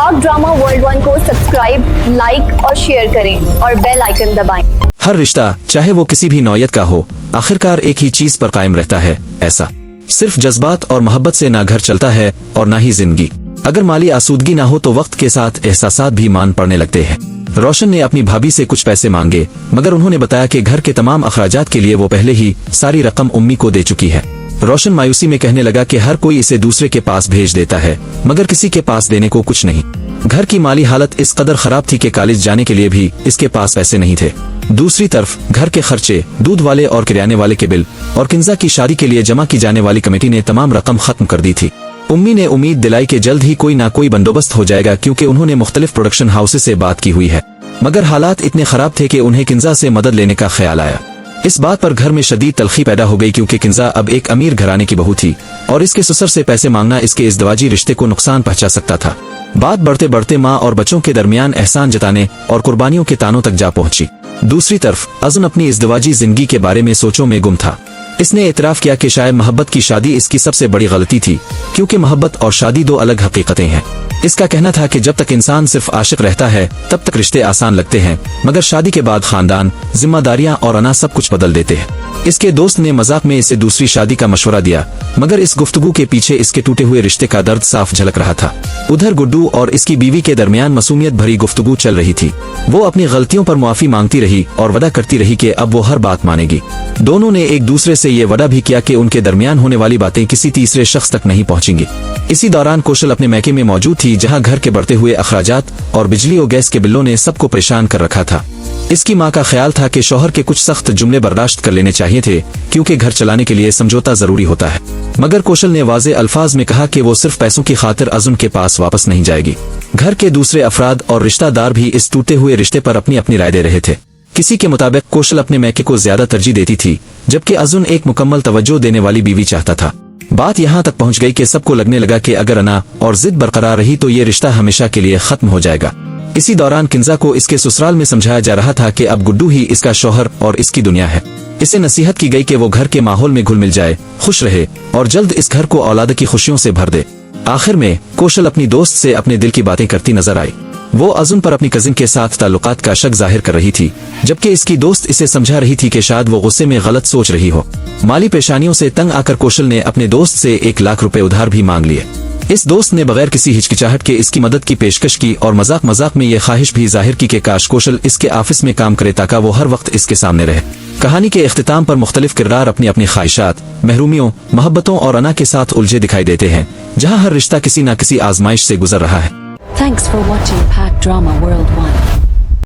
पाक drama world 1 को subscribe, like और शेयर करें और बेल आइकन दबाएं। हर रिश्ता चाहे वो किसी भी नौयत का हो, आखिरकार एक ही चीज पर कायम रहता है, ऐसा सिर्फ जज्बात और मोहब्बत से ना घर चलता है और ना ही जिंदगी। अगर माली आसूदगी ना हो तो वक्त के साथ एहसासात भी मान पड़ने लगते हैं। रोशन ने अपनी भाभी से कुछ पैसे मांगे, मगर उन्होंने बताया कि घर के तमाम अखराजात के लिए वो पहले ही सारी रकम उम्मी को दे चुकी है। रोशन मायूसी में कहने लगा कि हर कोई इसे दूसरे के पास भेज देता है, मगर किसी के पास देने को कुछ नहीं। घर की माली हालत इस कदर खराब थी कि कॉलेज जाने के लिए भी इसके पास पैसे नहीं थे। दूसरी तरफ घर के खर्चे, दूध वाले और किराने वाले के बिल और किंजा की शादी के लिए जमा की जाने वाली कमेटी ने तमाम रकम खत्म कर दी थी। उम्मी ने उम्मीद दिलाई कि जल्द ही कोई ना कोई बंदोबस्त हो जाएगा, क्योंकि उन्होंने मुख्तलिफ प्रोडक्शन हाउसेस से बात की हुई है। मगर हालात इतने खराब थे कि उन्हें किंजा से मदद लेने का ख्याल आया। इस बात पर घर में शदीद तलखी पैदा हो गई, क्योंकि किंजा अब एक अमीर घराने की बहू थी और इसके ससुर से पैसे मांगना इसके इज़्दवाजी रिश्ते को नुकसान पहुंचा सकता था। बात बढ़ते बढ़ते माँ और बच्चों के दरमियान एहसान जताने और कुर्बानियों के तानों तक जा पहुंची। दूसरी तरफ अज़न अपनी इज़्दवाजी जिंदगी के बारे में सोचों में गुम था। इसने इतराफ किया कि शायद मोहब्बत की शादी इसकी सबसे बड़ी गलती थी, क्योंकि मोहब्बत और शादी दो अलग हकीकतें हैं। इसका कहना था कि जब तक इंसान सिर्फ आशिक रहता है तब तक रिश्ते आसान लगते हैं, मगर शादी के बाद खानदान, जिम्मेदारियां और अना सब कुछ बदल देते हैं। इसके दोस्त ने मजाक में इसे दूसरी शादी का मशवरा दिया, मगर इस गुफ्तगू के पीछे इसके टूटे हुए रिश्ते का दर्द साफ झलक रहा था। उधर गुड्डू और इसकी बीवी के दरमियान मासूमियत भरी गुफ्तगू चल रही थी। वो अपनी गलतियों पर मुआफी मांगती रही और वदा करती रही कि अब वो हर बात मानेगी। दोनों ने एक दूसरे से ये वदा भी किया कि उनके दरमियान होने वाली बातें किसी तीसरे शख्स तक नहीं पहुंचेंगी। इसी दौरान कौशल अपने मैके में मौजूद थी, जहां घर के बढ़ते हुए अखराजात और बिजली और गैस के बिलों ने सबको परेशान कर रखा था। इसकी मां का ख्याल था कि शौहर के कुछ सख्त जुमले बर्दाश्त कर लेने चाहिए थे, क्योंकि घर चलाने के लिए समझौता जरूरी होता है। मगर कौशल ने वाज़े अल्फाज में कहा कि वो सिर्फ पैसों की खातिर अज़ुन के पास वापस नहीं जाएगी। घर के दूसरे अफराद और रिश्तेदार भी इस टूटे हुए रिश्ते पर अपनी अपनी राय दे रहे थे। किसी के मुताबिक कौशल अपने मैके को ज्यादा तरजीह देती थी, जबकि अज़ुन एक मुकम्मल तवज्जो देने वाली बीवी चाहता था। बात यहाँ तक पहुँच गई कि सबको लगने लगा कि अगर अना और जिद बरकरार रही तो ये रिश्ता हमेशा के लिए खत्म हो जाएगा। इसी दौरान किंजा को इसके ससुराल में समझाया जा रहा था कि अब गुड्डू ही इसका शौहर और इसकी दुनिया है। इसे नसीहत की गई कि वो घर के माहौल में घुल मिल जाए, खुश रहे और जल्द इस घर को औलाद की खुशियों से भर दे। आखिर में कौशल अपनी दोस्त से अपने दिल की बातें करती नजर आई। वो अज़ुन पर अपनी कजिन के साथ ताल्लुकात का शक जाहिर कर रही थी, जबकि इसकी दोस्त इसे समझा रही थी कि शायद वो गुस्से में गलत सोच रही हो। माली पेशानियों से तंग आकर कौशल ने अपने दोस्त से 1 लाख रुपए उधार भी मांग लिए। इस दोस्त ने बगैर किसी हिचकिचाहट के इसकी मदद की पेशकश की और मजाक मजाक में ये ख्वाहिश भी जाहिर की कि काश कौशल इसके ऑफिस में काम करे ताकि वो हर वक्त इसके सामने रहे। कहानी के इख्तिताम पर मुख्तलिफ किरदार अपनी अपनी ख्वाहिशात, महरूमियों, मोहब्बतों और अना के साथ उलझे दिखाई देते हैं, जहाँ हर रिश्ता किसी न किसी आजमाइश से गुजर रहा है। Thanks for watching Pack Drama World 1.